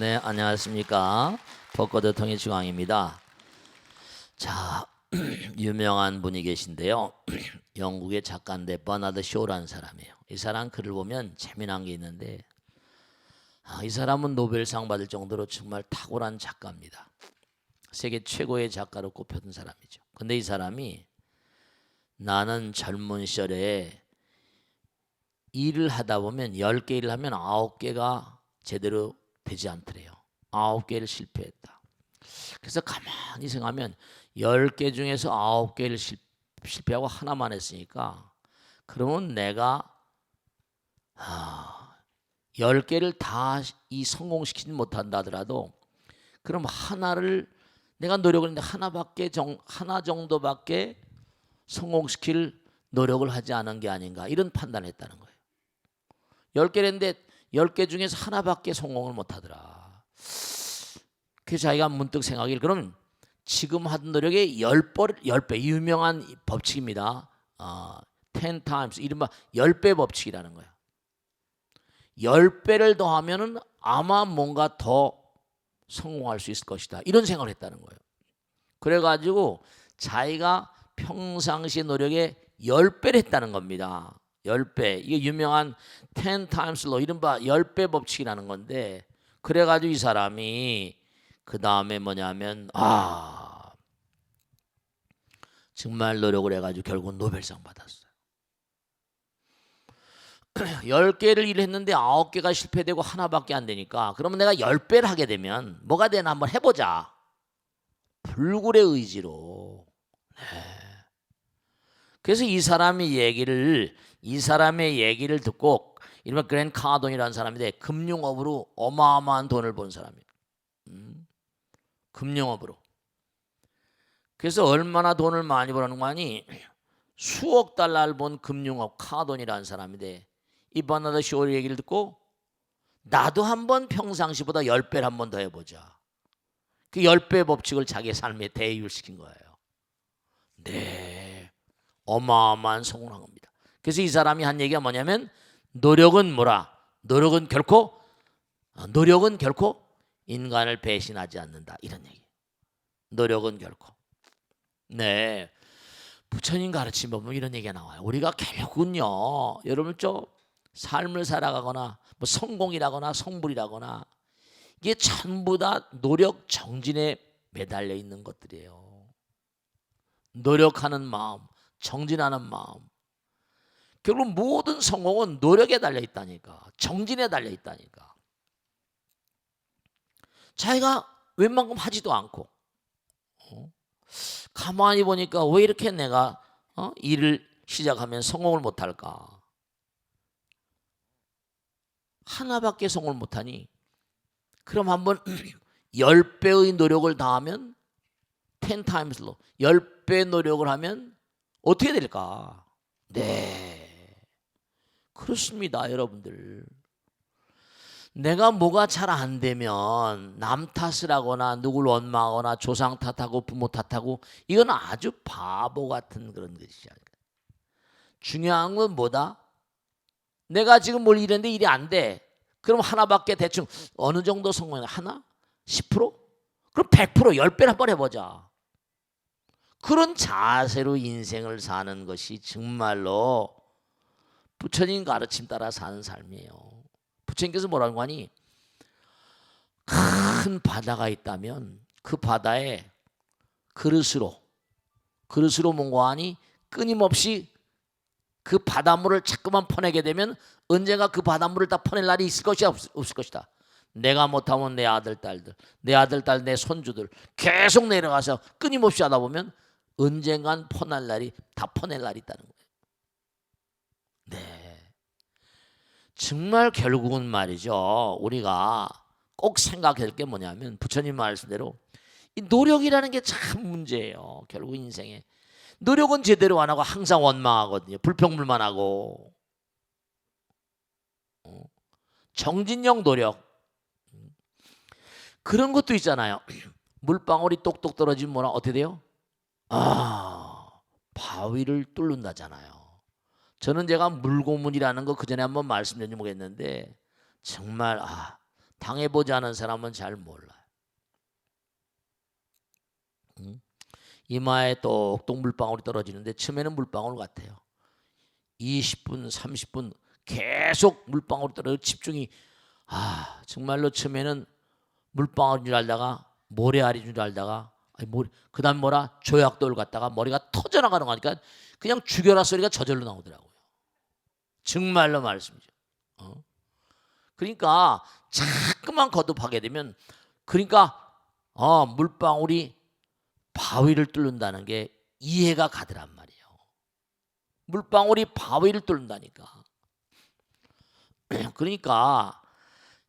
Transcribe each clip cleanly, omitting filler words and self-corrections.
네, 안녕하십니까. 벚꽃의 통일지광입니다. 자, 유명한 분이 계신데요. 영국의 작가인데 버나드 쇼라는 사람이에요. 이 사람 글을 보면 재미난 게 있는데 이 사람은 노벨상 받을 정도로 정말 탁월한 작가입니다. 세계 최고의 작가로 꼽혔던 사람이죠. 근데 이 사람이 나는 젊은 시절에 일을 하다 보면 10개 일을 하면 9개가 제대로 되지 않더래요. 9개를 실패했다. 그래서 가만히 생각하면 10개 중에서 9개를 실패하고 하나만 했으니까 그러면 내가 10개를 다 성공시키지 못한다 하더라도 그럼 하나를 내가 노력을 했는데 하나 정도밖에 성공시킬 노력을 하지 않은 게 아닌가 이런 판단을 했다는 거예요. 10개를 했는데 10개 중에서 하나밖에 성공을 못하더라. 그래서 자기가 문득 생각하길 그러면 지금 하던 노력의 10배 유명한 법칙입니다. 10 times 이른바 10배 법칙이라는 거예요. 10배를 더하면은 아마 뭔가 더 성공할 수 있을 것이다. 이런 생각을 했다는 거예요. 그래가지고 자기가 평상시 노력의 10배를 했다는 겁니다. 10배. 이게 유명한 10 times law 이른바 10배 법칙이라는 건데 그래가지고 이 사람이 그 다음에 뭐냐면 정말 노력을 해가지고 결국 노벨상 받았어요. 10개를 일을 했는데 9개가 실패되고 하나밖에 안 되니까 그러면 내가 10배를 하게 되면 뭐가 되나 한번 해보자. 불굴의 의지로. 그래서 이 사람의 얘기를 듣고 이른바 그랜 카돈이라는 사람인데 금융업으로 어마어마한 돈을 번 사람이에요. 금융업으로. 그래서 얼마나 돈을 많이 버는 거 아니? 수억 달러를 번 금융업 카돈이라는 사람인데 이 버나드 쇼의 얘기를 듣고 나도 한번 평상시보다 10배를 한번 더 해보자. 그 10배 법칙을 자기 삶에 대입시킨 거예요. 네, 어마어마한 성공을 한 겁니다. 그래서 이 사람이 한 얘기가 뭐냐면 노력은 뭐라? 노력은 결코 인간을 배신하지 않는다. 이런 얘기. 노력은 결코. 네, 부처님 가르침 보면 이런 얘기가 나와요. 우리가 결국은요, 여러분 좀 삶을 살아가거나 뭐 성공이라거나 성불이라거나 이게 전부 다 노력 정진에 매달려 있는 것들이에요. 노력하는 마음, 정진하는 마음. 결국 모든 성공은 노력에 달려 있다니까. 정진에 달려 있다니까. 자기가 웬만큼 하지도 않고 가만히 보니까 왜 이렇게 내가 일을 시작하면 성공을 못할까? 하나밖에 성공을 못하니 그럼 한번 10배의 노력을 다하면 10 times로 10배 노력을 하면 어떻게 될까? 네, 그렇습니다. 여러분들, 내가 뭐가 잘 안 되면 남 탓을 하거나 누굴 원망하거나 조상 탓하고 부모 탓하고 이건 아주 바보 같은 그런 것이야. 중요한 건 뭐다? 내가 지금 뭘 이랬는데 일이 안 돼. 그럼 하나밖에 대충 어느 정도 성공이나 하나? 10%? 그럼 100% 10배를 한번 해보자. 그런 자세로 인생을 사는 것이 정말로 부처님 가르침 따라 사는 삶이에요. 부처님께서 뭐라고 하니? 큰 바다가 있다면 그 바다에 그릇으로 뭔가 하니 끊임없이 그 바닷물을 자꾸만 퍼내게 되면 언젠가 그 바닷물을 다 퍼낼 날이 있을 것이야 없을 것이다. 내가 못하면 내 아들 딸들, 내 손주들 계속 내려가서 끊임없이 하다 보면 언젠간 퍼낼 날이 있다는 거예요. 네, 정말 결국은 말이죠. 우리가 꼭 생각해야 될 게 뭐냐면 부처님 말씀대로 이 노력이라는 게 참 문제예요. 결국 인생에 노력은 제대로 안 하고 항상 원망하거든요. 불평불만하고. 정진형 노력 그런 것도 있잖아요. 물방울이 똑똑 떨어지면 뭐라 어떻게 돼요? 바위를 뚫는다잖아요. 저는 제가 물고문이라는 거 그전에 한번 말씀드린 지 모르겠는데 정말 당해보지 않은 사람은 잘 몰라요. 이마에 똑똑 물방울이 떨어지는데 처음에는 물방울 같아요. 20분, 30분 계속 물방울이 떨어져 집중이 정말로 처음에는 물방울인 줄 알다가 모래알인 줄 알다가 그다음 뭐라 조약돌 갔다가 머리가 터져나가는 거니까 그냥 죽여라 소리가 저절로 나오더라고요. 정말로 말씀이죠. 그러니까 자꾸만 거듭하게 되면 그러니까 물방울이 바위를 뚫는다는 게 이해가 가더란 말이에요. 물방울이 바위를 뚫는다니까. 그러니까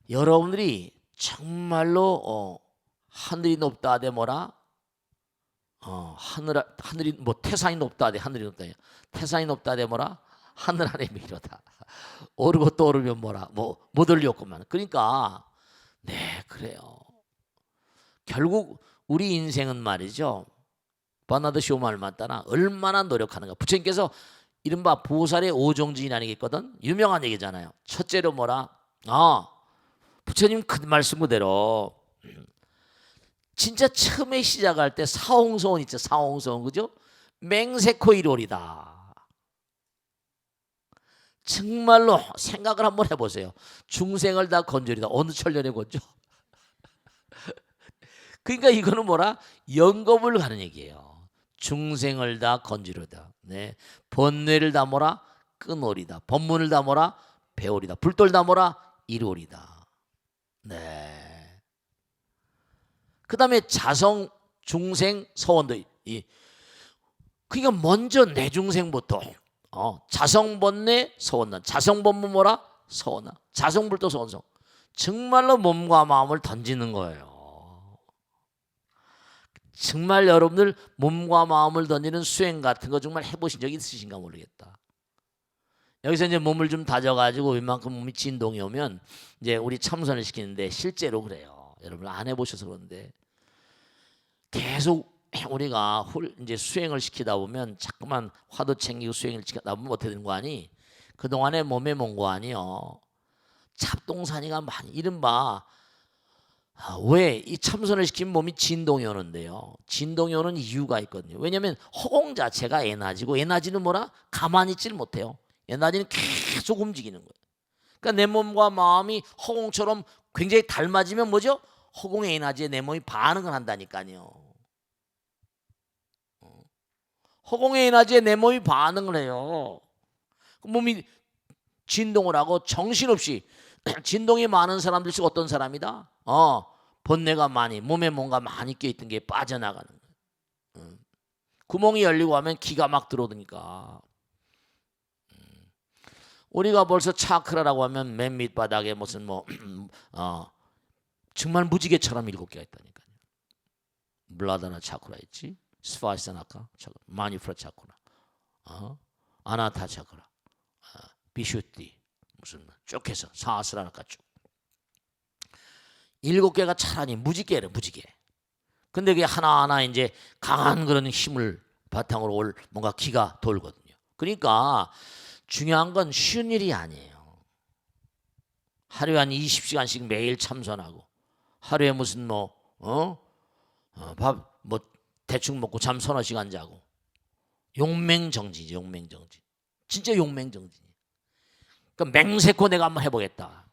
여러분들이 정말로 하늘이 높다 하되 뭐라 하늘이 뭐 태산이 높다 하되 하늘이 높다 태산이 높다 하되 뭐라 하늘 아래 미로다. 오르고 또 오르면 뭐라 못 올렸구만. 그러니까 네 그래요. 결국 우리 인생은 말이죠. 버나드 쇼 말 맞다나 얼마나 노력하는가. 부처님께서 이른바 보살의 오종지인이라는 게 있거든. 유명한 얘기잖아요. 첫째로 뭐라 부처님 그 말씀 그대로 진짜 처음에 시작할 때 사홍소원 있죠. 사홍소원 그죠? 맹세코 일월이다. 정말로 생각을 한번 해보세요. 중생을 다 건져리다. 어느 천년에 건져? 그러니까 이거는 뭐라? 영겁을 가는 얘기예요. 중생을 다 건지려다. 네. 번뇌를 다 뭐라? 끊오리다. 법문을 다 뭐라? 배우리다. 불돌 다 뭐라? 이루리다. 네. 그 다음에 자성, 중생, 서원도 그러니까 먼저 내 중생부터 자성번뇌, 서원난. 자성법문 뭐라? 서원난. 자성불도 서원성. 정말로 몸과 마음을 던지는 거예요. 정말 여러분들 몸과 마음을 던지는 수행 같은 거 정말 해보신 적 있으신가 모르겠다. 여기서 이제 몸을 좀 다져가지고 웬만큼 몸이 진동이 오면 이제 우리 참선을 시키는데 실제로 그래요. 여러분 안 해보셔서 그런데 계속 우리가 이제 수행을 시키다 보면 자꾸만 화도 챙기고 수행을 시키다 보면 어떻게 되는 거 아니? 그 동안에 몸에 뭔거 아니요? 잡동사니가 많이 이른바 왜 이 참선을 시키면 몸이 진동이 오는데요. 진동이 오는 이유가 있거든요. 왜냐하면 허공 자체가 에너지고 에너지는 뭐라? 가만히 있질 못해요. 에너지는 계속 움직이는 거예요. 그러니까 내 몸과 마음이 허공처럼 굉장히 닮아지면 뭐죠? 허공의 에너지에 내 몸이 반응을 한다니까요. 허공의 에너지에 내 몸이 반응을 해요. 몸이 진동을 하고 정신없이 진동이 많은 사람들씩 어떤 사람이다? 번뇌가 많이 몸에 뭔가 많이 껴있던 게 빠져나가는 거예요. 구멍이 열리고 하면 기가 막 들어오니까 우리가 벌써 차크라라고 하면 맨 밑바닥에 무슨 정말 무지개처럼 7개가 있다니까요. 블라다나 차크라 있지, 스파이사나카 차크라, 마니프라 차크라, 아나타 차크라, 비슈티 무슨 쭉 해서 사스라나카 쭉 7개가 차라리 무지개래 무지개. 근데 그게 하나하나 이제 강한 그런 힘을 바탕으로 올 뭔가 기가 돌거든요. 그러니까 중요한 건 쉬운 일이 아니에요. 하루에 한 20시간씩 매일 참선하고 하루에 무슨 밥 대충 먹고 잠 서너 시간 자고 용맹정진이죠. 용맹정진. 진짜 용맹정진. 그러니까 맹세코 내가 한번 해보겠다.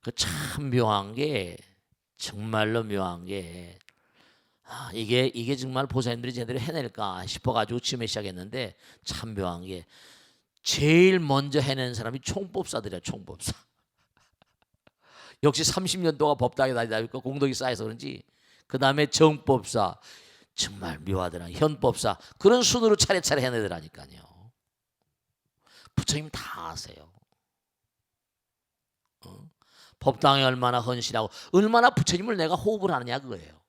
그 참 묘한 게 정말로 묘한 게 이게 정말 보살님들이 제대로 해낼까 싶어가지고 처음에 시작했는데 참 묘한 게 제일 먼저 해낸 사람이 총법사들이야. 총법사. 역시 30년 동안 법당에 다니다 보니까 공덕이 쌓여서 그런지 그 다음에 정법사 정말 묘하더라. 현법사 그런 순으로 차례차례 해내더라니까요. 부처님 다 아세요. 법당에 얼마나 헌신하고 얼마나 부처님을 내가 호흡을 하느냐 그거예요.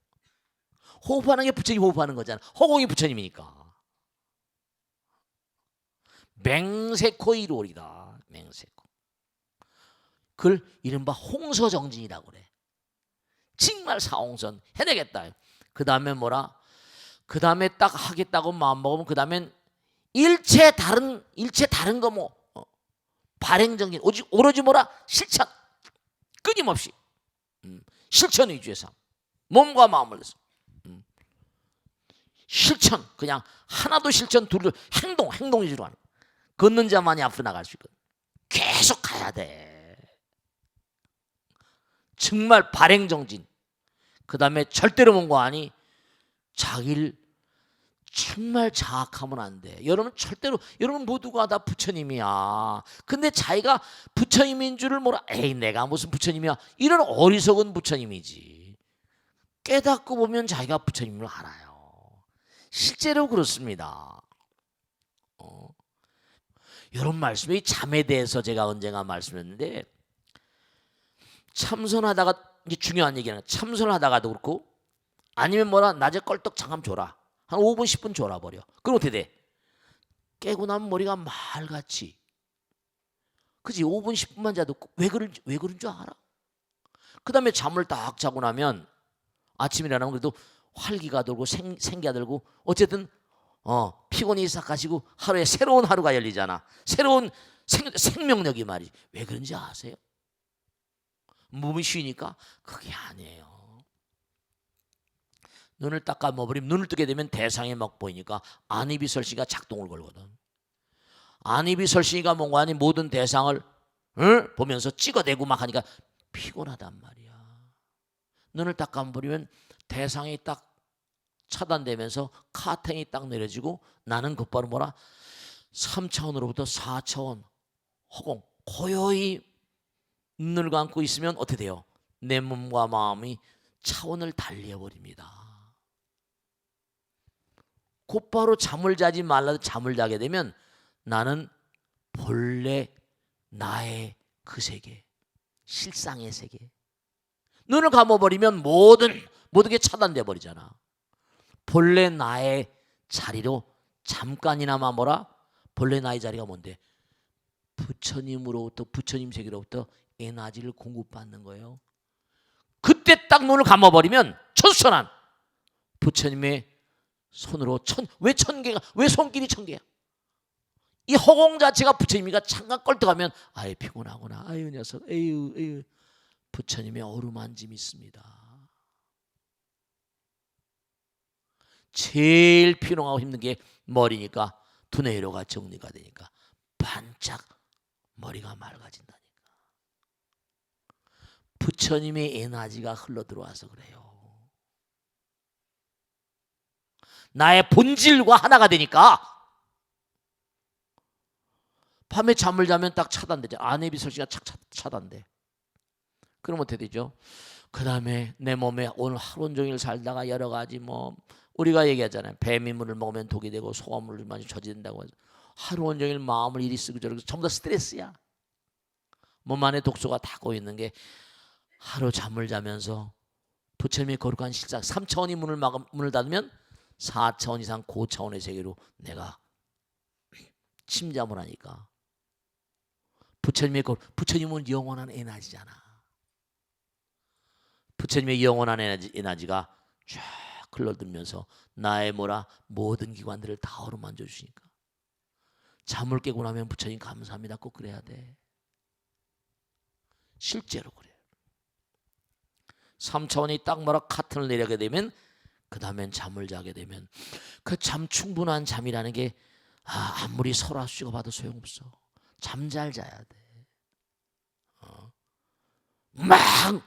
호흡하는 게 부처님 호흡하는 거잖아. 허공이 부처님이니까. 맹세코 이루리다. 맹세코. 그걸 이른바 홍서정진이라고 그래. 정말 사홍선 해내겠다. 그 다음에 뭐라? 그 다음에 딱 하겠다고 마음먹으면 그 다음엔 일체 다른 거 발행정진 오로지 뭐라? 실천. 끊임없이 실천 위주의 삶. 몸과 마음을 해서 실천, 그냥 하나도 실천, 둘도 행동 위주로 하는. 걷는 자만이 앞으로 나갈 수 있거든. 계속 가야 돼. 정말 발행정진. 그 다음에 절대로 뭔가 아니 자기를 정말 자학하면 안 돼. 여러분 절대로, 여러분 모두가 다 부처님이야. 근데 자기가 부처님인 줄을 몰라. 에이, 내가 무슨 부처님이야. 이런 어리석은 부처님이지. 깨닫고 보면 자기가 부처님을 알아요. 실제로 그렇습니다. 이런 말씀이 잠에 대해서 제가 언젠가 말씀했는데, 참선하다가, 이게 중요한 얘기는 참선을 하다가도 그렇고, 아니면 뭐라 낮에 껄떡 잠깐 졸아. 한 5분 10분 졸아버려. 그럼 어떻게 돼? 깨고 나면 머리가 말같이. 그치? 5분 10분만 자도 왜 그런 줄 알아? 그 다음에 잠을 딱 자고 나면 아침에 일어나면 그래도 활기가 돌고 생기가 들고 어쨌든 피곤이 싹 가시고 하루에 새로운 하루가 열리잖아. 새로운 생명력이 말이지. 왜 그런지 아세요? 몸이 쉬니까? 그게 아니에요. 눈을 딱 감아버리면 눈을 뜨게 되면 대상이 막 보이니까 안이비설시가 작동을 걸거든. 안이비설시가 뭔가 아니 모든 대상을 보면서 찍어대고 막 하니까 피곤하단 말이야. 눈을 딱 감아버리면 대상이 딱 차단되면서 카텐이 딱 내려지고 나는 곧바로 뭐라 3차원으로부터 4차원 허공 고요히 눈을 감고 있으면 어떻게 돼요? 내 몸과 마음이 차원을 달려버립니다. 곧바로 잠을 자지 말라도 잠을 자게 되면 나는 본래 나의 그 세계, 실상의 세계. 눈을 감아버리면 모든 게 차단돼 버리잖아. 본래 나의 자리로 잠깐이나마 뭐라? 본래 나의 자리가 뭔데? 부처님으로부터, 부처님 세계로부터 에너지를 공급받는 거예요. 그때 딱 눈을 감아버리면 천수천안 부처님의 손으로 왜 1000개가, 왜 손길이 1000개야? 이 허공 자체가 부처님이가 잠깐 껄떡하면 아유 피곤하구나, 아유 녀석, 에휴 부처님의 어루만짐이 있습니다. 제일 피곤하고 힘든 게 머리니까 두뇌로가 정리가 되니까 반짝 머리가 맑아진다니까. 부처님의 에너지가 흘러 들어와서 그래요. 나의 본질과 하나가 되니까 밤에 잠을 자면 딱 차단되죠. 안에비설시가 착 차단돼. 그럼 어떻게 되죠? 그 다음에 내 몸에 오늘 하루 종일 살다가 여러 가지 뭐 우리가 얘기하잖아요. 배민물을 먹으면 독이 되고 소화물을 많이 저지른다고 하죠. 하루 온종일 마음을 이리 쓰고 저러고 전부 다 스트레스야. 몸 안에 독소가 다 고이는 게 하루 잠을 자면서 부처님의 거룩한 실상 3차원이 문을 닫으면 4차원 이상 고차원의 세계로 내가 침잠을 하니까 부처님은 영원한 에너지잖아. 부처님의 영원한 에너지가 쫙 흘러들면서 나의 모든 기관들을 다 어루만져 주시니까 잠을 깨고 나면 부처님 감사합니다. 꼭 그래야 돼. 실제로 그래요. 3차원이 딱 카튼을 내려게 되면 그 다음엔 잠을 자게 되면 그 참 충분한 잠이라는 게 아무리 설화수가 봐도 소용없어. 잠 잘 자야 돼. 막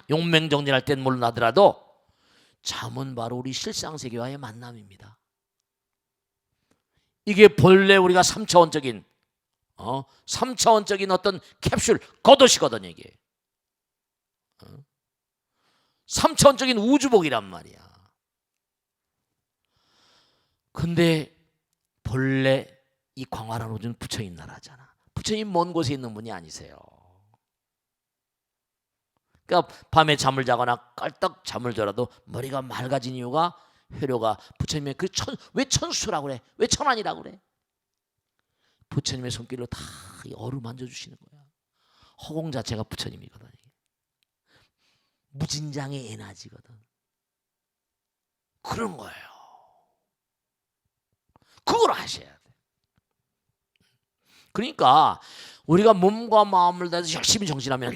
용맹정진할 땐 몰라더라도 잠은 바로 우리 실상세계와의 만남입니다. 이게 본래 우리가 3차원적인 3차원적인 어떤 캡슐 겉옷이거든 이게. 3차원적인 우주복이란 말이야. 근데 본래 이 광활한 우주는 부처님 나라잖아. 부처님 먼 곳에 있는 분이 아니세요. 그러니까 밤에 잠을 자거나 깔딱 잠을 자라도 머리가 맑아진 이유가 회로가 부처님의 왜 천수라고 그래? 왜 천안이라고 그래? 부처님의 손길로 다 어루만져 주시는 거야. 허공 자체가 부처님이거든. 무진장의 에너지거든. 그런 거예요. 그걸 아셔야 돼. 그러니까 우리가 몸과 마음을 다해서 열심히 정진하면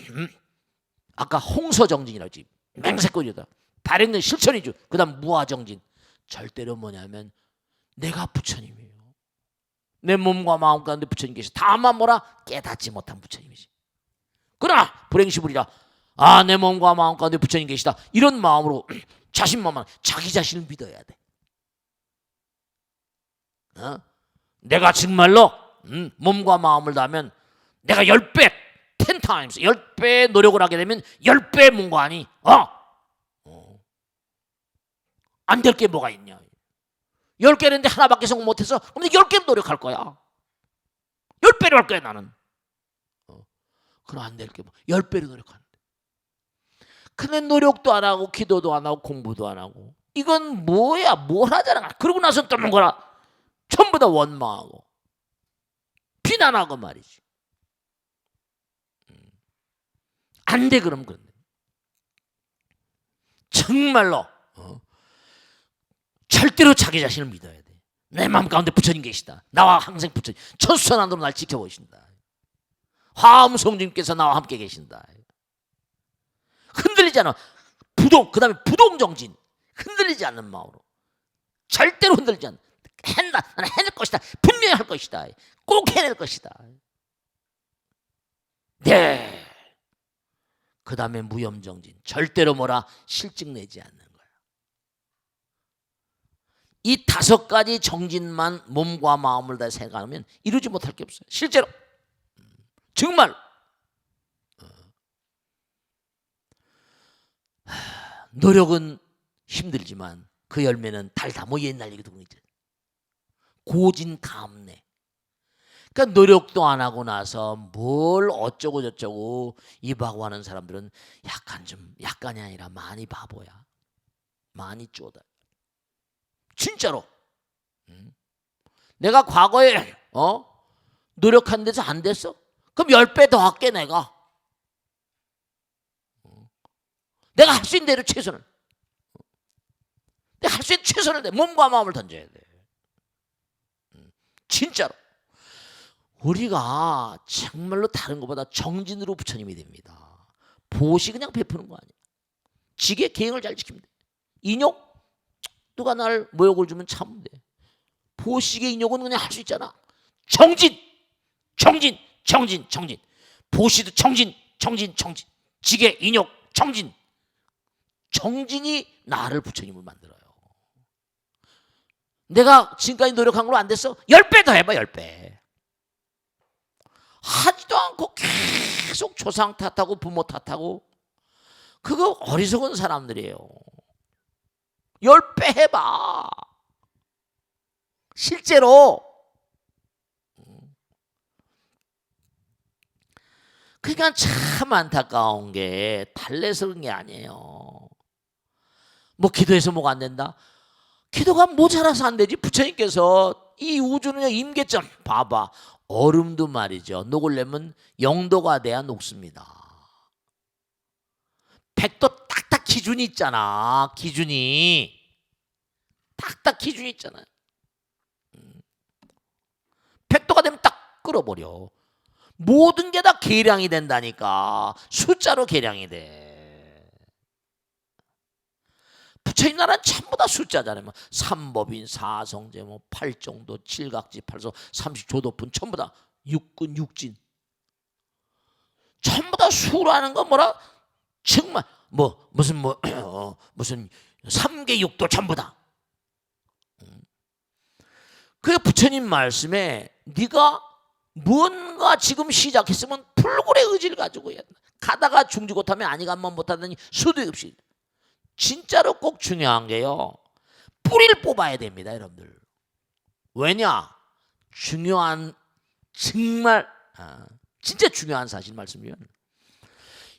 아까 홍서정진이라고 했지. 맹세권이다. 발행된 실천이죠. 그 다음 무아정진. 절대로 뭐냐면 내가 부처님이에요. 내 몸과 마음 가운데 부처님 계시. 다만 뭐라? 깨닫지 못한 부처님이지. 그러나 불행시불이라 내 몸과 마음 가운데 부처님 계시다. 이런 마음으로 자신만만 자기 자신을 믿어야 돼. 내가 정말로 몸과 마음을 다하면 내가 10배 10 times 10배 노력을 하게 되면 10배 뭔가하니 안 될 게 뭐가 있냐. 10개 했는데 하나밖에 성공 못해서 그럼 10개 노력할 거야. 10배로 할 거야 나는. 그럼 안 될 게 뭐 10배로 노력하는데. 근데 노력도 안 하고 기도도 안 하고 공부도 안 하고 이건 뭐야 뭘 하자는 거야. 그러고 나서 또 뭔가 전부 다 원망하고 비난하고 말이지. 안 돼 그럼 그런데. 정말로 절대로 자기 자신을 믿어야 돼. 내 마음 가운데 부처님 계시다. 나와 항상 부처님 천수천안으로 날 지켜보신다. 화엄성주님께서 나와 함께 계신다. 흔들리지 않아. 부동, 그 다음에 부동정진. 흔들리지 않는 마음으로. 절대로 흔들리지 않는. 한다. 나는 해낼 것이다. 분명히 할 것이다. 꼭 해낼 것이다. 네. 그 다음에 무염정진. 절대로 뭐라 실증 내지 않는 거야. 이 5가지 정진만 몸과 마음을 다 생각하면 이루지 못할 게 없어요. 실제로. 정말 노력은 힘들지만 그 열매는 달다. 뭐 옛날 얘기도 그러죠. 고진감래. 그러니까 노력도 안 하고 나서 뭘 어쩌고 저쩌고 입하고 하는 사람들은 약간이 아니라 많이 바보야. 많이 쪼다. 진짜로. 내가 과거에 노력한 데서 안 됐어? 그럼 10배 더 할게 내가. 내가 할 수 있는 대로 최선을. 내가 할 수 있는 최선을 내. 몸과 마음을 던져야 돼. 진짜로. 우리가 정말로 다른 것보다 정진으로 부처님이 됩니다. 보시 그냥 베푸는 거 아니야. 지게 계행을 잘 지키면 돼. 인욕 누가 날 모욕을 주면 참으면 돼. 보시의 인욕은 그냥 할 수 있잖아. 정진. 보시도 정진. 지게 인욕 정진. 정진이 나를 부처님을 만들어요. 내가 지금까지 노력한 걸로 안 됐어? 10배 더 해봐. 10배. 하지도 않고 계속 조상 탓하고 부모 탓하고 그거 어리석은 사람들이에요. 10배 해봐. 실제로. 그러니까 참 안타까운 게 달래서 그런 게 아니에요. 뭐 기도해서 뭐가 안 된다? 기도가 모자라서 안 되지. 부처님께서 이 우주는 임계점 봐봐. 얼음도 말이죠. 녹으려면 0도가 돼야 녹습니다. 100도 딱딱 기준이 있잖아. 기준이. 딱딱 기준이 있잖아요. 100도가 되면 딱 끓어버려. 모든 게 다 계량이 된다니까. 숫자로 계량이 돼. 부처님 나라는 전부 다 숫자잖아요. 뭐 삼법인, 사성제, 뭐 팔정도, 칠각지, 팔소, 30조도분 전부 다 육군, 육진. 전부 다 수라는 건 뭐라? 정말 무슨 3계 6도 전부 다. 그 부처님 말씀에 네가 뭔가 지금 시작했으면 불굴의 의지를 가지고 해야 돼. 가다가 중지 못하면 아니 가만 못하더니 수도 없이. 진짜로 꼭 중요한 게요. 뿌리를 뽑아야 됩니다, 여러분들. 왜냐? 중요한 정말 진짜 중요한 사실 말씀이면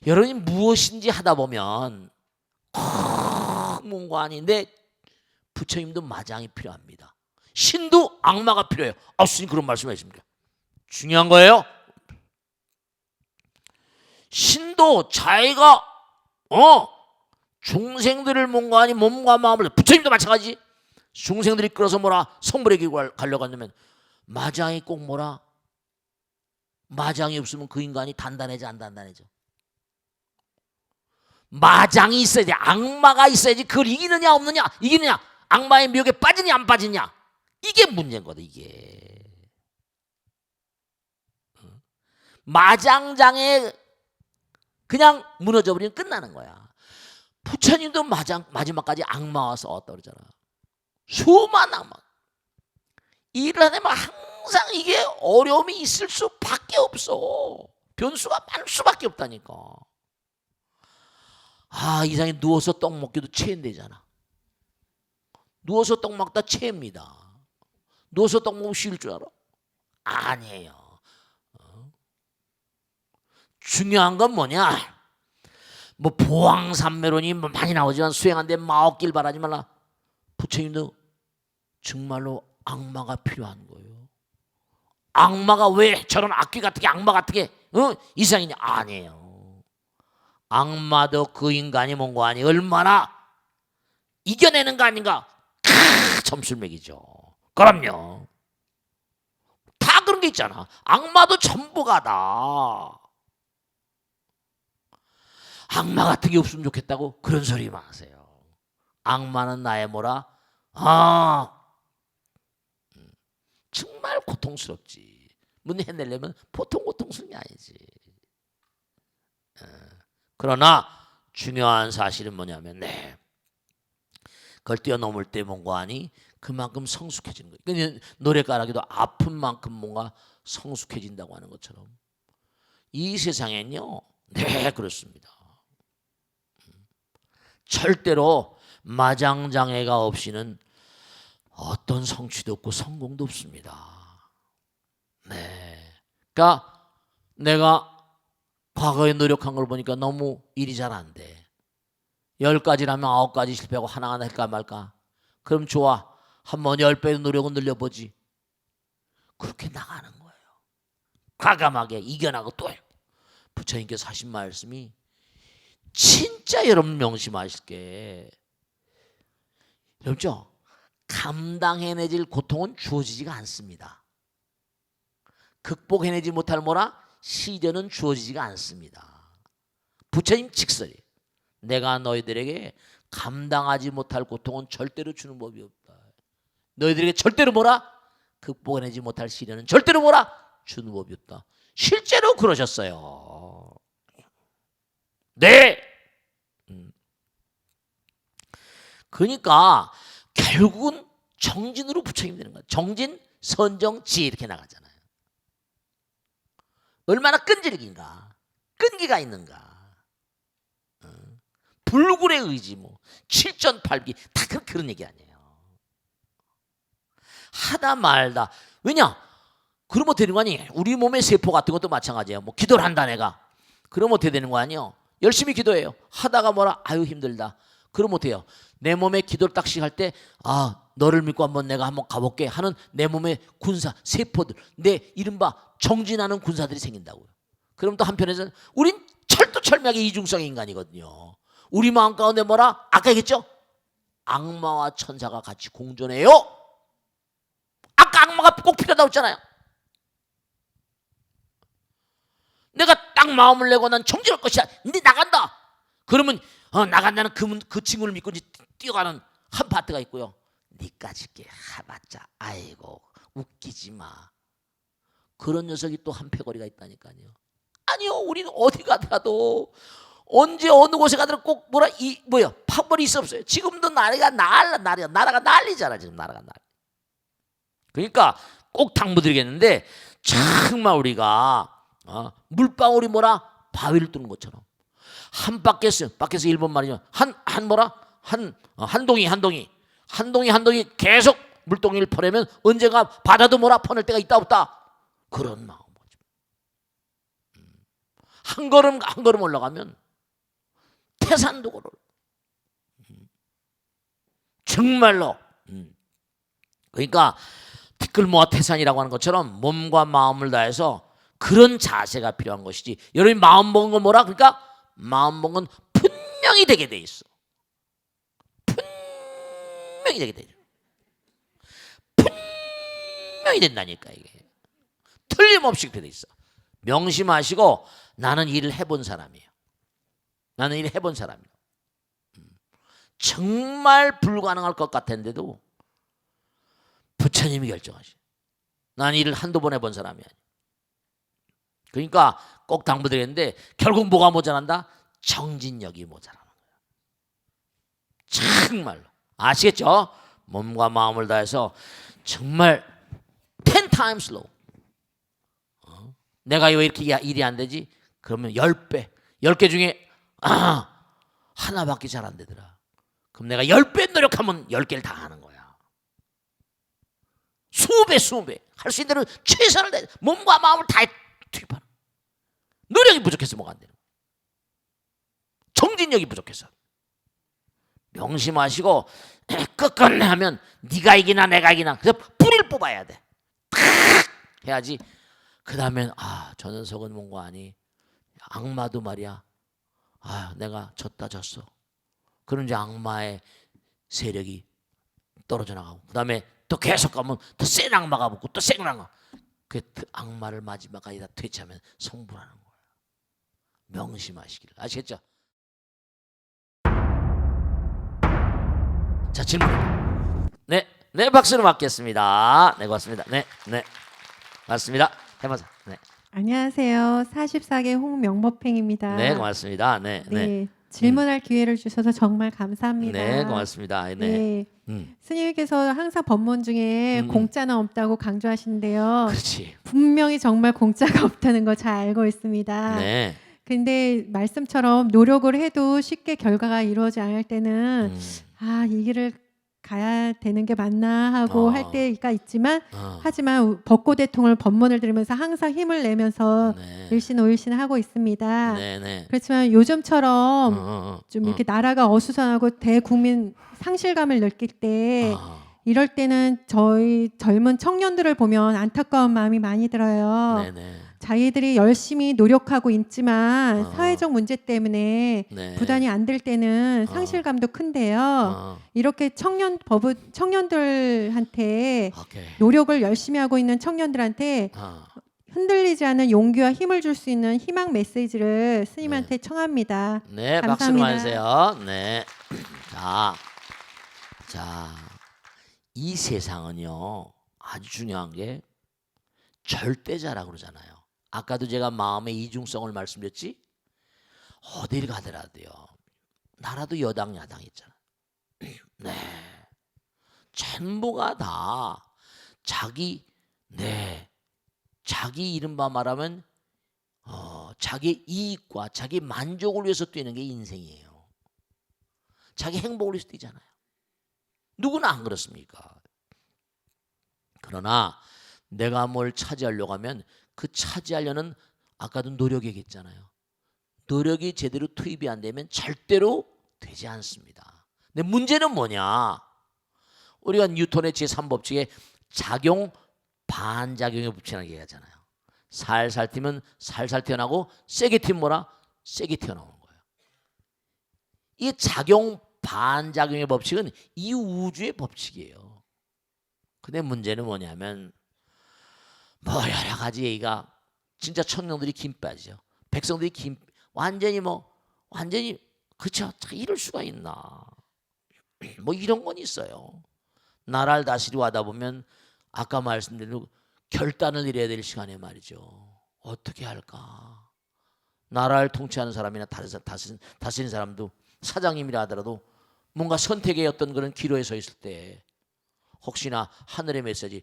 여러분이 무엇인지 하다 보면 뭔가 아닌데 부처님도 마장이 필요합니다. 신도 악마가 필요해요. 스님 그런 말씀하십니까? 중요한 거예요. 신도 자기가 중생들을 뭔가 아니 몸과 마음을 부처님도 마찬가지. 중생들이 끌어서 뭐라 성불의 길을 가려고 한다면 마장이 꼭 뭐라 마장이 없으면 그 인간이 단단해져 안 단단해져? 마장이 있어야지. 악마가 있어야지. 그걸 이기느냐 없느냐. 이기느냐. 악마의 미혹에 빠지냐 안 빠지냐. 이게 문제인 거다. 이게 마장장에 그냥 무너져버리면 끝나는 거야. 부처님도 마지막까지 악마와 싸웠다 그러잖아. 수많은 악마. 일을 하려면 항상 이게 어려움이 있을 수밖에 없어. 변수가 많을 수밖에 없다니까. 이상하게 누워서 떡 먹기도 체인되잖아. 누워서 떡 먹다 체입니다. 누워서 떡 먹으면 쉬울 줄 알아? 아니에요. 중요한 건 뭐냐? 뭐 보왕산매론이 많이 나오지만 수행하는데 마옥길 바라지 말라. 부처님도 정말로 악마가 필요한 거예요. 악마가 왜 저런 악귀 같은 게 악마 같은 게 이상이냐? 아니에요. 악마도 그 인간이 뭔가 아니 얼마나 이겨내는 거 아닌가? 점수를 매기죠. 그럼요. 다 그런 게 있잖아. 악마도 전부가 다. 악마 같은 게 없으면 좋겠다고 그런 소리 마세요. 악마는 나의 뭐라? 정말 고통스럽지. 문 해내려면 보통 고통스러운 게 아니지. 그러나 중요한 사실은 뭐냐면 그걸 뛰어넘을 때 뭔가 하니 그만큼 성숙해지는 거예요. 그러니까 노래가락에도 아픈 만큼 뭔가 성숙해진다고 하는 것처럼 이 세상엔요. 그렇습니다. 절대로 마장장애가 없이는 어떤 성취도 없고 성공도 없습니다. 그러니까 내가 과거에 노력한 걸 보니까 너무 일이 잘 안 돼. 10가지라면 9가지 실패하고 하나가 날까 말까. 그럼 좋아. 한번 10배의 노력은 늘려보지. 그렇게 나가는 거예요. 과감하게 이겨나고 또 해요. 부처님께서 하신 말씀이 진짜 여러분 명심하실 게 여러분죠. 감당해내질 고통은 주어지지가 않습니다. 극복해내지 못할 뭐라? 시련은 주어지지가 않습니다. 부처님 직설이 내가 너희들에게 감당하지 못할 고통은 절대로 주는 법이 없다. 너희들에게 절대로 뭐라? 극복해내지 못할 시련은 절대로 뭐라? 주는 법이 없다. 실제로 그러셨어요. 그러니까 결국은 정진으로 부처님 되는 거예요. 정진, 선정, 지 이렇게 나가잖아요. 얼마나 끈질긴가, 끈기가 있는가. 불굴의 의지, 뭐 7전팔기 다 그런 얘기 아니에요. 하다 말다. 왜냐? 그러면 어떻게 되는 거 아니에요? 우리 몸의 세포 같은 것도 마찬가지예요. 뭐 기도를 한다 내가. 그러면 어떻게 되는 거 아니에요? 열심히 기도해요. 하다가 뭐라? 아유 힘들다. 그럼 어때요? 내 몸에 기도를 딱 시작할 때 너를 믿고 내가 한번 가볼게 하는 내 몸의 군사, 세포들, 내 이른바 정진하는 군사들이 생긴다고요. 그럼 또 한편에서는 우린 철두철미하게 이중성의 인간이거든요. 우리 마음 가운데 뭐라? 아까 얘기했죠? 악마와 천사가 같이 공존해요. 아까 악마가 꼭 필요하다고 했잖아요. 내가 딱 마음을 내고 난 정진할 것이야. 근데 나간다. 그러면 나간다는 그 친구를 믿고 뛰어가는 한 파트가 있고요. 니까지 게 하봤자 아이고 웃기지 마. 그런 녀석이 또 한 패거리가 있다니까요. 아니요, 우리는 어디 가더라도 언제 어느 곳에 가더라도 꼭 파벌이 있어 없어요. 지금도 나라가 난리잖아. 지금 나라가 난리. 그러니까 꼭 당부드리겠는데 정말 우리가 물방울이 바위를 뚫는 것처럼 한 밖에서 일본 말이죠. 한 동이 계속 물동이를 퍼내면 언젠가 바다도 퍼낼 때가 있다 없다. 그런 마음. 한 걸음 올라가면 태산도 걸어. 정말로. 그러니까 티끌 모아 태산이라고 하는 것처럼 몸과 마음을 다해서 그런 자세가 필요한 것이지. 여러분이 마음 먹은 건 뭐라? 그러니까 마음 먹은 건 분명히 되게 돼 있어. 분명히 되게 돼 있어. 분명히 된다니까 이게. 틀림없이 그렇게 돼 있어. 명심하시고 나는 일을 해본 사람이에요. 나는 일 해본 사람이야. 정말 불가능할 것 같았는데도 부처님이 결정하시. 난 일을 한두 번 해본 사람이 아니야. 그러니까 꼭 당부드리는데 결국 뭐가 모자란다? 정진력이 모자라는 거야. 정말로. 아시겠죠? 몸과 마음을 다해서 정말 10 times low. 내가 왜 이렇게 일이 안 되지? 그러면 10배. 10개 중에 하나밖에 잘 안 되더라. 그럼 내가 10배 노력하면 10개를 다 하는 거야. 수배 할 수 있는 대로 최선을 다해 몸과 마음을 다 투입하는. 노력이 부족해서 뭐가 안 되는 거야. 정진력이 부족해서. 명심하시고 끝끝내 하면 네가 이기나 내가 이기나 그래서 뿌리를 뽑아야 돼. 탁 해야지. 그 다음엔 저 녀석은 뭔가 아니. 악마도 말이야. 내가 졌어. 그런 이제 악마의 세력이 떨어져 나가고 그 다음에 또 계속 가면 더 센 악마가 붙고 또 센 악마. 그 악마를 마지막까지 다 퇴치하면 성불하는 거야. 명심하시길. 아시겠죠? 자, 질문. 네, 박수로 맞겠습니다. 네, 고맙습니다. 네, 맞습니다. 해보자. 네. 안녕하세요. 44개 홍명법행입니다. 네, 고맙습니다. 네. 질문할 기회를 주셔서 정말 감사합니다. 네, 고맙습니다. 네. 네. 스님께서 항상 법문 중에 공짜는 없다고 강조하시는데요. 그렇지. 분명히 정말 공짜가 없다는 거 잘 알고 있습니다. 네. 근데 말씀처럼 노력을 해도 쉽게 결과가 이루어지지 않을 때는 이 길을 가야 되는 게 맞나 하고 할 때가 있지만 하지만 벚꽃대통을 법문을 들으면서 항상 힘을 내면서 일신오일신 하고 있습니다. 네. 그렇지만 요즘처럼 좀 이렇게 나라가 어수선하고 대국민 상실감을 느낄 때 이럴 때는 저희 젊은 청년들을 보면 안타까운 마음이 많이 들어요. 네. 자기들이 열심히 노력하고 있지만 사회적 문제 때문에 네. 부단히 안 될 때는 상실감도 큰데요. 이렇게 청년들한테 오케이. 노력을 열심히 하고 있는 청년들한테 흔들리지 않는 용기와 힘을 줄 수 있는 희망 메시지를 스님한테 청합니다. 네, 박수 감사합니다. 많이 주세요. 네. 자, 이 세상은요 아주 중요한 게 절대자라고 그러잖아요. 아까도 제가 마음의 이중성을 말씀드렸지. 어딜 가더라도요. 나라도 여당 야당 있잖아. 네. 전부가 다 자기 이른바 말하면 자기 이익과 자기 만족을 위해서 뛰는 게 인생이에요. 자기 행복을 위해서 뛰잖아요. 누구나 안 그렇습니까? 그러나 내가 뭘 차지하려고 하면 그 차지하려는 아까도 노력이 얘기했잖아요. 노력이 제대로 투입이 안 되면 절대로 되지 않습니다. 근데 문제는 뭐냐? 우리가 뉴턴의 제3법칙에 작용 반작용의 법칙이라는 게 얘기하잖아요. 살살 튀면 살살 튀어나오고 세게 튀면 뭐라? 세게 튀어나오는 거예요. 이 작용 반작용의 법칙은 이 우주의 법칙이에요. 근데 문제는 뭐냐면 여러 가지 얘기가 진짜 천명들이 김 빠지죠. 백성들이 완전히 그쵸? 이럴 수가 있나? 이런 건 있어요. 나라를 다스리고 하다 보면 아까 말씀드린 결단을 내려야 될 시간에 말이죠. 어떻게 할까? 나라를 통치하는 사람이나 다스리는 사람도 사장님이라 하더라도 뭔가 선택의 어떤 그런 기로에 서 있을 때 혹시나 하늘의 메시지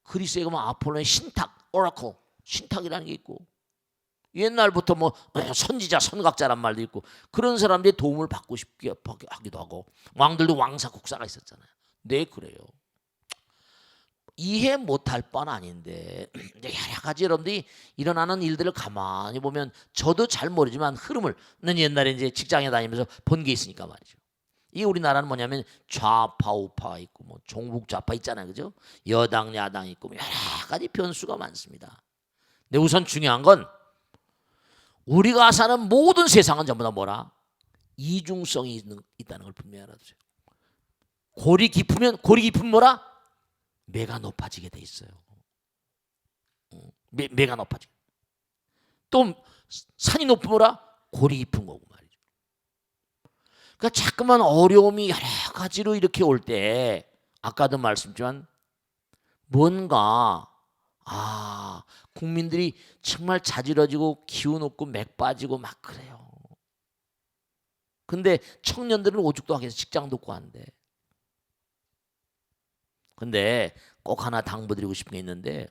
그리스에 가면 아폴로의 신탁, 오라클, 신탁이라는 게 있고 옛날부터 선지자, 선각자란 말도 있고 그런 사람들의 도움을 받고 싶게 하기도 하고 왕들도 왕사, 국사가 있었잖아요. 네, 그래요. 이해 못할 뻔 아닌데 여러 가지 여러분들이 일어나는 일들을 가만히 보면 저도 잘 모르지만 흐름을 옛날에 이제 직장에 다니면서 본 게 있으니까 말이죠. 이 우리나라는 뭐냐면 좌파 우파가 있고 종북 좌파 있잖아요, 그죠? 여당 야당 있고 여러 가지 변수가 많습니다. 근데 우선 중요한 건 우리가 사는 모든 세상은 전부 다 뭐라? 이중성이 있다는 걸 분명히 알아두세요. 골이 깊으면 뭐라? 매가 높아지게 돼 있어요. 매가 높아지게. 또 산이 높으면 뭐라? 골이 깊은 거고 말이죠. 그러니까 자꾸만 어려움이 여러 가지로 이렇게 올 때 아까도 말씀드렸지만 뭔가 국민들이 정말 자지러지고 기운 없고 맥 빠지고 막 그래요. 근데 청년들은 오죽도 하겠어. 직장도 없고 한데. 근데 꼭 하나 당부드리고 싶은 게 있는데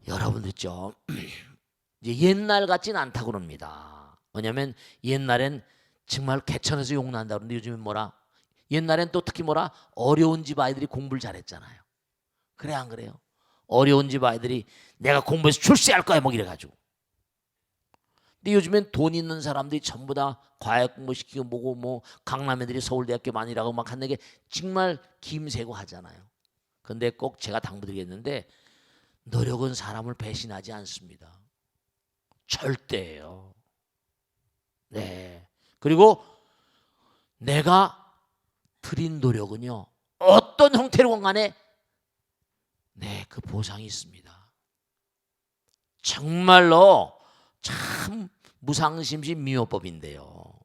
여러분들 있죠. 이제 옛날 같진 않다고 그럽니다. 왜냐하면 옛날엔 정말 개천에서 욕난다 그러는데 요즘은 뭐라? 옛날엔 또 특히 뭐라? 어려운 집 아이들이 공부를 잘했잖아요. 그래 안 그래요? 어려운 집 아이들이 내가 공부해서 출세할 거야 뭐 이래가지고. 근데 요즘엔 돈 있는 사람들이 전부 다 과외 공부 시키고 뭐고 뭐 강남 애들이 서울대학교 많이 라고 막 하는 게 정말 김새고 하잖아요. 근데 꼭 제가 당부드리겠는데 노력은 사람을 배신하지 않습니다. 절대예요. 네. 그리고 내가 드린 노력은요. 어떤 형태로 간에 네, 그 보상이 있습니다. 정말로 참 무상심시 미호법인데요.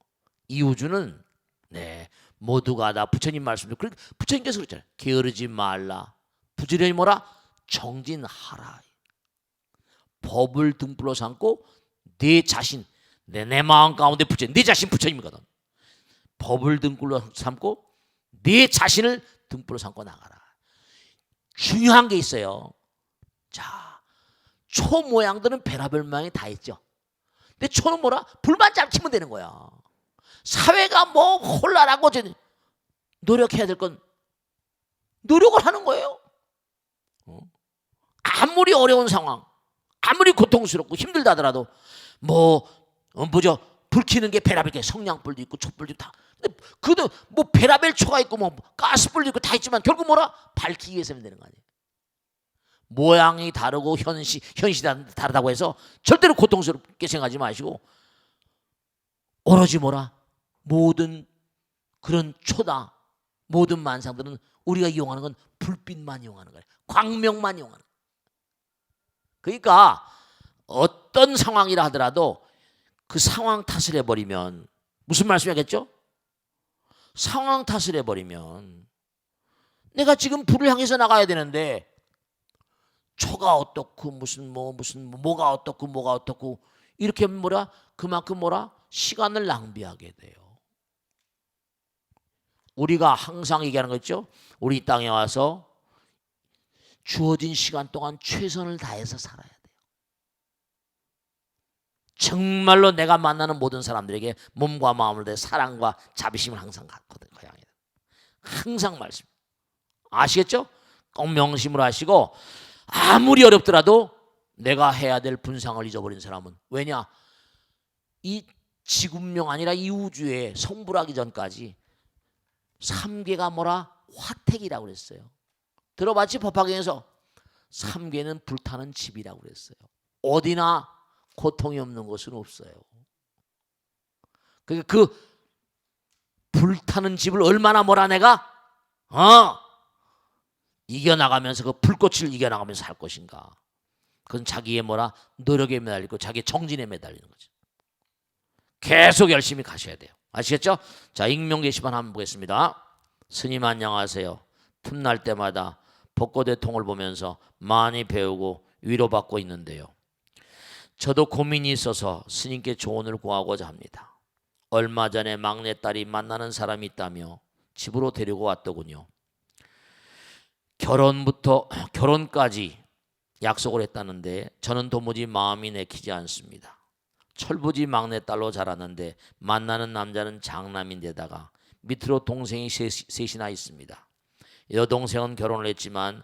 이 우주는 네, 모두가 다 부처님 말씀도 부처님께서 그랬잖아요. 게으르지 말라. 부지런히 뭐라? 정진하라. 법을 등불로 삼고 내 자신 내 마음 가운데 부처님 내 자신 부처님이거든. 법을 등불로 삼고 내 자신을 등불로 삼고 나가라. 중요한 게 있어요. 자, 초 모양들은 별하별 모양이 다 있죠. 근데 초는 뭐라? 불만 잘 치면 되는 거야. 사회가 뭐 혼란하고 노력해야 될 건 노력을 하는 거예요. 아무리 어려운 상황, 아무리 고통스럽고 힘들다 하더라도 뭐죠? 불 켜는 게 베라벨 성냥불도 있고 촛불도 다. 근데 그도 뭐 베라벨 초가 있고 뭐 가스불도 있고 다 있지만 결국 뭐라? 밝히기 위해서면 되는 거 아니에요. 모양이 다르고 현시 다르다고 해서 절대로 고통스럽게 생각하지 마시고 오로지 뭐라? 모든 그런 초다, 모든 만상들은 우리가 이용하는 건 불빛만 이용하는 거예요. 광명만 이용하는 거예요. 그러니까 어떤 상황이라 하더라도 그 상황 탓을 해버리면 무슨 말씀이겠죠? 상황 탓을 해버리면 내가 지금 불을 향해서 나가야 되는데 초가 어떻고 뭐가 어떻고 이렇게 뭐라 그만큼 뭐라 시간을 낭비하게 돼요. 우리가 항상 얘기하는 거 있죠? 우리 이 땅에 와서 주어진 시간 동안 최선을 다해서 살아야 돼요. 정말로 내가 만나는 모든 사람들에게 몸과 마음을 다해 사랑과 자비심을 항상 갖거든요. 항상 말씀. 아시겠죠? 꼭 명심을 하시고 아무리 어렵더라도 내가 해야 될 분상을 잊어버린 사람은 왜냐? 이 지구명 아니라 이 우주에 성불하기 전까지 3계가 뭐라? 화택이라고 그랬어요. 들어봤지? 법화경에서 3계는 불타는 집이라고 그랬어요. 어디나 고통이 없는 곳은 없어요. 그러니까 그 불타는 집을 얼마나 뭐라 내가 이겨나가면서 그 불꽃을 이겨나가면서 할 것인가. 그건 자기의 뭐라 노력에 매달리고 자기의 정진에 매달리는 거죠. 계속 열심히 가셔야 돼요. 아시겠죠? 자, 익명 게시판 한번 보겠습니다. 스님 안녕하세요. 틈날 때마다 벚꽃의 통을 보면서 많이 배우고 위로받고 있는데요. 저도 고민이 있어서 스님께 조언을 구하고자 합니다. 얼마 전에 막내딸이 만나는 사람이 있다며 집으로 데리고 왔더군요. 결혼까지 약속을 했다는데 저는 도무지 마음이 내키지 않습니다. 철부지 막내딸로 자랐는데 만나는 남자는 장남인데다가 밑으로 동생이 셋이나 있습니다. 여동생은 결혼을 했지만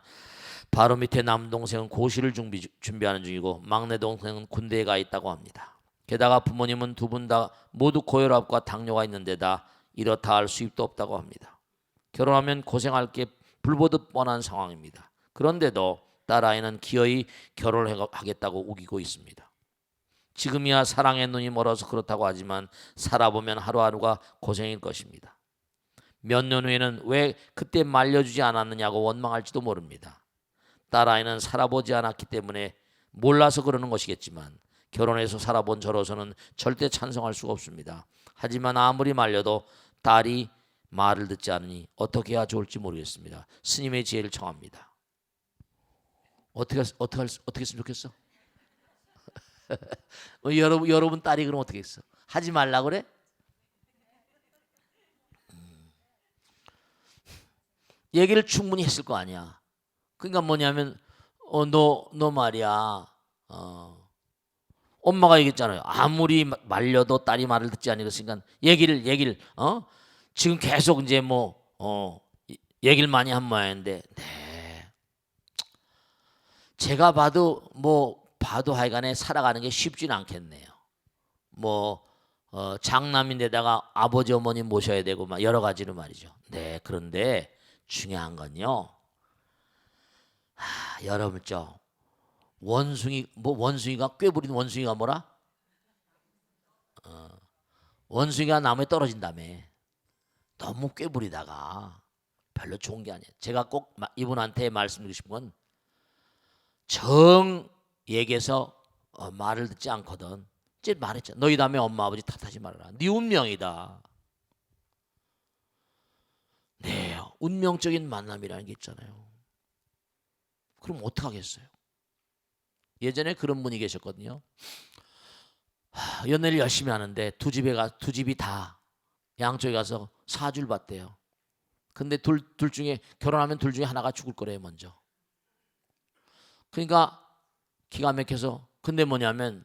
바로 밑에 남동생은 고시를 준비하는 중이고 막내 동생은 군대에 가 있다고 합니다. 게다가 부모님은 두 분 다 모두 고혈압과 당뇨가 있는데다 이렇다 할 수입도 없다고 합니다. 결혼하면 고생할 게 불보듯 뻔한 상황입니다. 그런데도 딸아이는 기어이 결혼을 하겠다고 우기고 있습니다. 지금이야 사랑의 눈이 멀어서 그렇다고 하지만 살아보면 하루하루가 고생일 것입니다. 몇 년 후에는 왜 그때 말려주지 않았느냐고 원망할지도 모릅니다. 딸아이는 살아보지 않았기 때문에 몰라서 그러는 것이겠지만 결혼해서 살아본 저로서는 절대 찬성할 수가 없습니다. 하지만 아무리 말려도 딸이 말을 듣지 않으니 어떻게 해야 좋을지 모르겠습니다. 스님의 지혜를 청합니다. 어떻게 했으면 좋겠어? 여러분 딸이 그럼 어떻게 했어? 하지 말라 그래? 얘기를 충분히 했을 거 아니야. 그러니까 뭐냐면 너 말이야. 엄마가 얘기했잖아요. 아무리 말려도 딸이 말을 듣지 않으니까 얘기를 지금 계속 이제 얘기를 많이 한 모양인데, 네. 제가 봐도 하여간에 살아가는 게 쉽지는 않겠네요. 장남인데다가 아버지 어머니 모셔야 되고 막 여러 가지로 말이죠. 네, 그런데 중요한 건요. 여러분 원숭이가 꾀부린 원숭이가 뭐라? 원숭이가 나무에 떨어진다며. 너무 꾀부리다가 별로 좋은 게 아니에요. 제가 꼭 이분한테 말씀드리고 싶은 건 정 얘기해서 말을 듣지 않거든. 이제 말했잖아. 너희 다음에 엄마 아버지 탓하지 말아라. 네 운명이다. 네, 운명적인 만남이라는 게 있잖아요. 그럼 어떡하겠어요? 예전에 그런 분이 계셨거든요. 연애를 열심히 하는데 두 집이 다 양쪽에 가서 사주를 봤대요. 근데 둘 중에 결혼하면 둘 중에 하나가 죽을 거래요, 먼저. 그러니까 기가 막혀서 근데 뭐냐면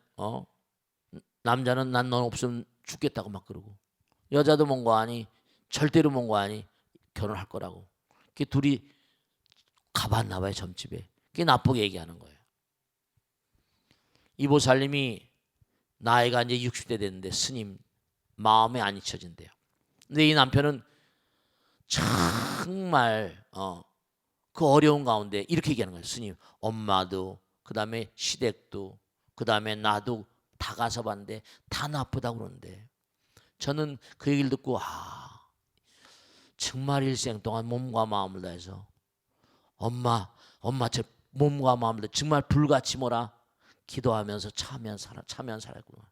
남자는 난 넌 없으면 죽겠다고 막 그러고 여자도 뭔가 아니 절대로 뭔가 아니 결혼할 거라고. 그 둘이 가봤나 봐요, 점집에. 그게 나쁘게 얘기하는 거예요. 이 보살님이 나이가 이제 60대 됐는데 스님 마음에 안 잊혀진대요. 근데 이 남편은 정말 그 어려운 가운데 이렇게 얘기하는 거예요. 스님, 엄마도 그다음에 시댁도 그다음에 나도 다 가서 봤는데 다 나쁘다고 그러는데 저는 그 얘기를 듣고 정말 일생 동안 몸과 마음을 다해서 엄마 제 몸과 마음을 다해 정말 불같이 기도하면서 차면 살았구나.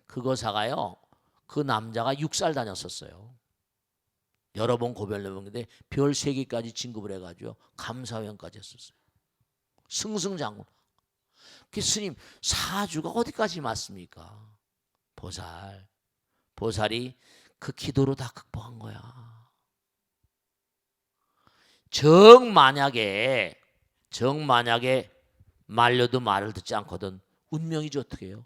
그거사가요. 그 남자가 6살 다녔었어요. 여러 번 고별을 해봤는데 별 3개까지 진급을 해가지고 감사회원까지 했었어요. 승승장구. 그 스님 사주가 어디까지 맞습니까? 보살이 그 기도로 다 극복한 거야. 만약에 말려도 말을 듣지 않거든 운명이지 어떻게 해요?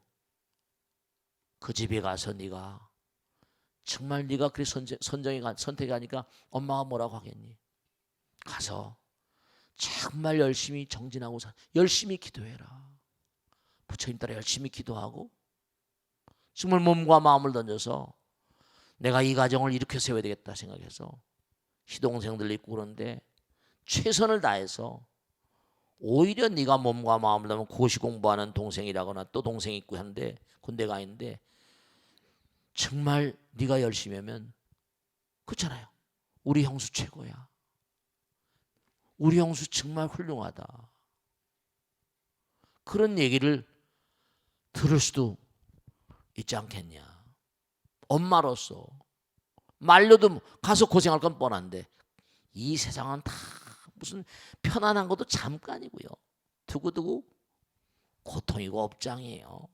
그 집에 가서 네가 정말 네가 그리 선택하니까 엄마가 뭐라고 하겠니? 가서 정말 열심히 정진하고 열심히 기도해라. 부처님 따라 열심히 기도하고 정말 몸과 마음을 던져서 내가 이 가정을 이렇게 세워야 되겠다 생각해서 시동생들 있고 그런데 최선을 다해서 오히려 네가 몸과 마음을 다하면 고시 공부하는 동생이라거나 또 동생이 있고 한데 군대 가 있는데 정말 네가 열심히 하면 그렇잖아요. 우리 형수 최고야. 우리 형수 정말 훌륭하다. 그런 얘기를 들을 수도 있지 않겠냐. 엄마로서 말려도 가서 고생할 건 뻔한데 이 세상은 다 무슨 편안한 것도 잠깐이고요. 두고두고 고통이고 업장이에요.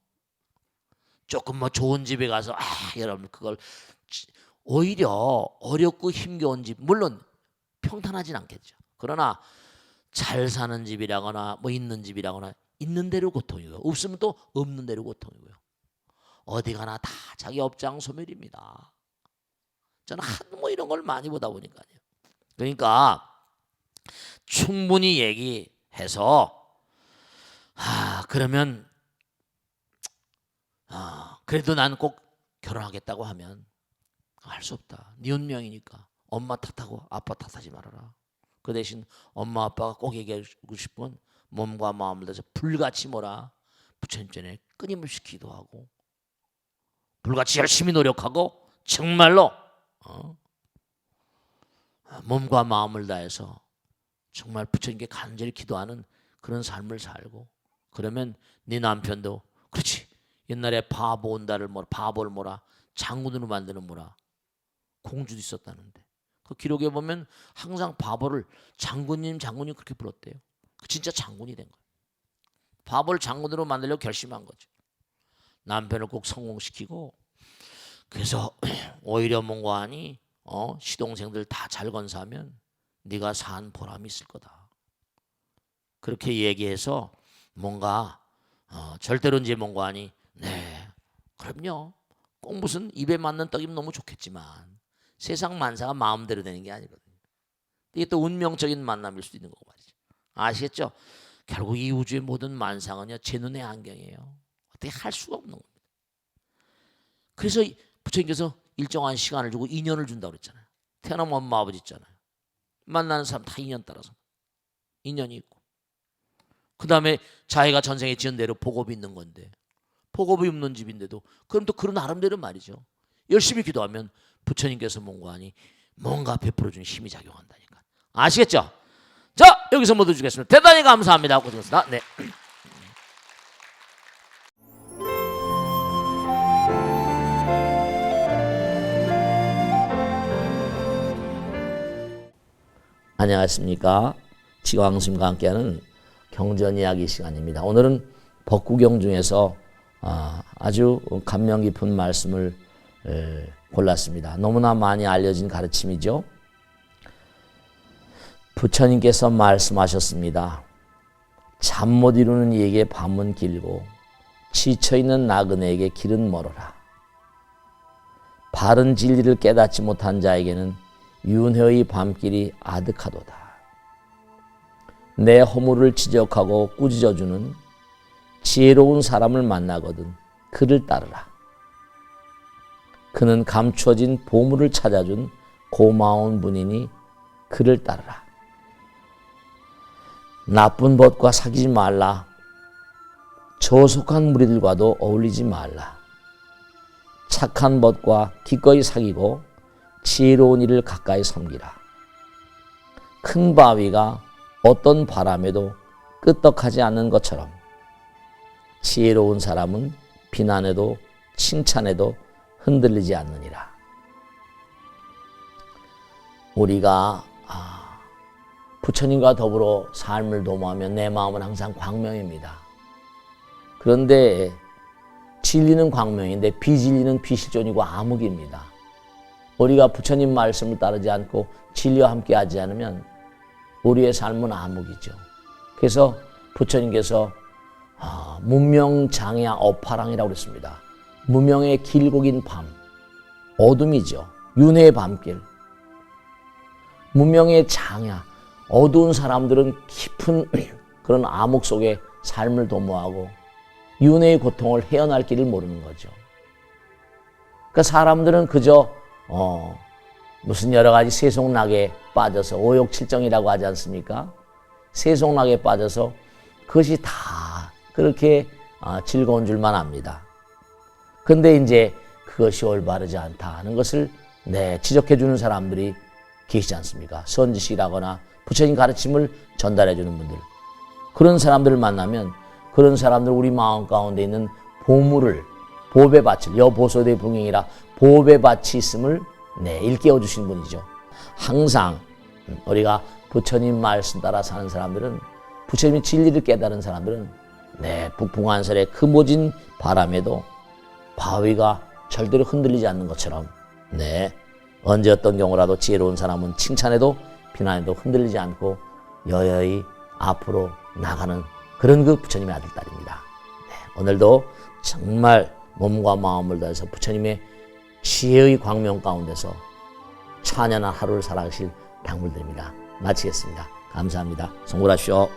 조금 좋은 집에 가서 여러분 그걸 오히려 어렵고 힘겨운 집 물론 평탄하진 않겠죠. 그러나 잘 사는 집이라거나 있는 집이라거나 있는 대로 고통이고요. 없으면 또 없는 대로 고통이고요. 어디 가나 다 자기 업장 소멸입니다. 저는 이런 걸 많이 보다 보니까요. 그러니까 충분히 얘기해서 그러면 그래도 난 꼭 결혼하겠다고 하면 할 수 없다. 네 운명이니까 엄마 탓하고 아빠 탓하지 말아라. 그 대신 엄마 아빠가 꼭 얘기하고 싶은 몸과 마음을 다해서 불같이 부처님 전에 끊임없이 기도하고 불같이 열심히 노력하고 정말로 몸과 마음을 다해서 정말 부처님께 간절히 기도하는 그런 삶을 살고 그러면 네 남편도 그렇지. 옛날에 바보 온다를 뭐라, 바보를 뭐라, 장군으로 만드는 뭐라, 공주도 있었다는데 그 기록에 보면 항상 바보를 장군님 그렇게 불렀대요. 그 진짜 장군이 된 거예요. 바보를 장군으로 만들려고 결심한 거죠. 남편을 꼭 성공시키고, 그래서 오히려 뭔가 하니 시동생들 다 잘 건사하면 네가 산 보람이 있을 거다. 그렇게 얘기해서 뭔가 절대로 이제 뭔가 하니 네 그럼요. 꼭 무슨 입에 맞는 떡이면 너무 좋겠지만 세상 만사가 마음대로 되는 게 아니거든요. 이게 또 운명적인 만남일 수도 있는 거고 말이죠. 아시겠죠? 결국 이 우주의 모든 만상은요 제 눈의 안경이에요. 어떻게 할 수가 없는 겁니다. 그래서 부처님께서 일정한 시간을 주고 인연을 준다고 그랬잖아요. 태어나면 엄마 아버지 있잖아요. 만나는 사람 다 인연 따라서 인연이 있고, 그 다음에 자기가 전생에 지은 대로 복업이 있는 건데, 복업이 없는 집인데도 그럼 또 그런 나름대로 말이죠. 열심히 기도하면 부처님께서 뭔가 베풀어주는 힘이 작용한다니까. 아시겠죠? 자, 여기서 모두 주겠습니다. 대단히 감사합니다. 고생했습니다. 네. 안녕하십니까. 지광스님과 함께하는 경전 이야기 시간입니다. 오늘은 법구경 중에서 아주 감명 깊은 말씀을 골랐습니다. 너무나 많이 알려진 가르침이죠. 부처님께서 말씀하셨습니다. 잠 못 이루는 이에게 밤은 길고 지쳐있는 나그네에게 길은 멀어라. 바른 진리를 깨닫지 못한 자에게는 윤회의 밤길이 아득하도다. 내 허물을 지적하고 꾸짖어주는 지혜로운 사람을 만나거든 그를 따르라. 그는 감추어진 보물을 찾아준 고마운 분이니 그를 따르라. 나쁜 벗과 사귀지 말라. 저속한 무리들과도 어울리지 말라. 착한 벗과 기꺼이 사귀고 지혜로운 이를 가까이 섬기라. 큰 바위가 어떤 바람에도 끄떡하지 않는 것처럼 지혜로운 사람은 비난에도 칭찬에도 흔들리지 않느니라. 우리가 부처님과 더불어 삶을 도모하면 내 마음은 항상 광명입니다. 그런데 진리는 광명인데 비진리는 비실존이고 암흑입니다. 우리가 부처님 말씀을 따르지 않고 진리와 함께하지 않으면 우리의 삶은 암흑이죠. 그래서 부처님께서 무명장야 어파랑이라고 그랬습니다. 무명의 길고 긴 밤, 어둠이죠. 윤회의 밤길. 무명의 장야, 어두운 사람들은 깊은 그런 암흑 속에 삶을 도모하고 윤회의 고통을 헤어날 길을 모르는 거죠. 그러니까 사람들은 그저 무슨 여러 가지 세속락에 빠져서 오욕칠정이라고 하지 않습니까? 세속락에 빠져서 그것이 다 그렇게 즐거운 줄만 압니다. 그런데 이제 그것이 올바르지 않다 하는 것을 지적해 주는 사람들이 계시지 않습니까? 선지식이라거나 부처님 가르침을 전달해 주는 분들. 그런 사람들을 만나면 그런 사람들 우리 마음 가운데 있는 보물을, 보배 밭을, 여보소대 불경이라 보배 밭이 있음을 일깨워 주신 분이죠. 항상 우리가 부처님 말씀 따라 사는 사람들은, 부처님의 진리를 깨달은 사람들은 북풍한설의 그 모진 바람에도 바위가 절대로 흔들리지 않는 것처럼 언제 어떤 경우라도 지혜로운 사람은 칭찬해도 비난해도 흔들리지 않고 여여히 앞으로 나가는 그런 그 부처님의 아들, 딸입니다. 오늘도 정말 몸과 마음을 다해서 부처님의 지혜의 광명 가운데서 찬연한 하루를 살아가실 당부드립니다. 마치겠습니다. 감사합니다. 성불하십시오.